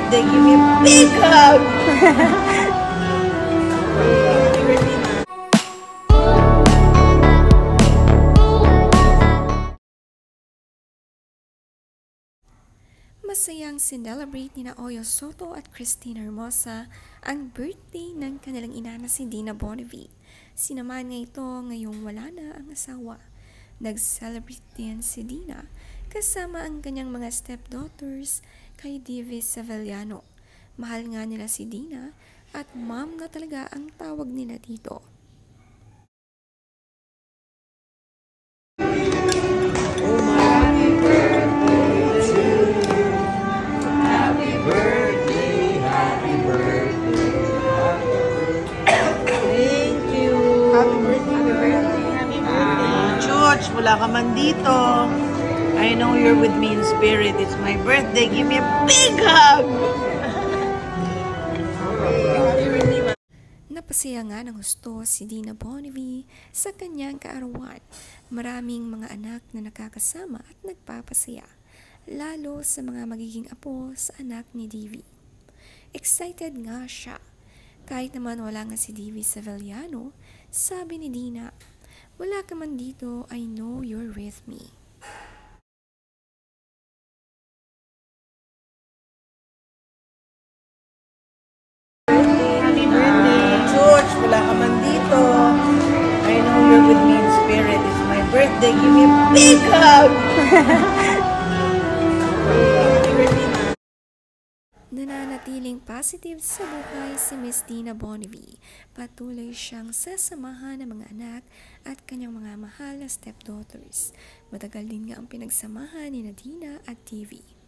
birthday. Give me a big hug! Masayang sinelebrate ni Oyo Soto at Christina Hermosa ang birthday ng kanilang ina na si Dina Bonnevie. Sinamahan nga ito ngayong wala na ang asawa. Nag-celebrate din si Dina kasama ang kanyang mga stepdaughters kay Divy Sevillano. Mahal nga nila si Dina at mom na talaga ang tawag nila dito. Wala ka man dito. I know you're with me in spirit. It's my birthday. Give me a big hug! Napasaya nga ng husto si Dina Bonnevie sa kanyang kaarawan. Maraming mga anak na nakakasama at nagpapasaya, lalo sa mga magiging apo sa anak ni Divy. Excited nga siya. Kahit naman wala nga si Divy Sevillano, sabi ni Dina, "Wala ka man dito, I know you're with me." Happy birthday! George, wala ka man dito. I know you're with me in spirit. It's my birthday. Give me a big hug! Nananatiling positive sa buhay si Miss Dina Bonnevie. Patuloy siyang sasamahan ng mga anak at kanyang mga mahal na stepdaughters. Matagal din nga ang pinagsamahan ni Dina at Divy.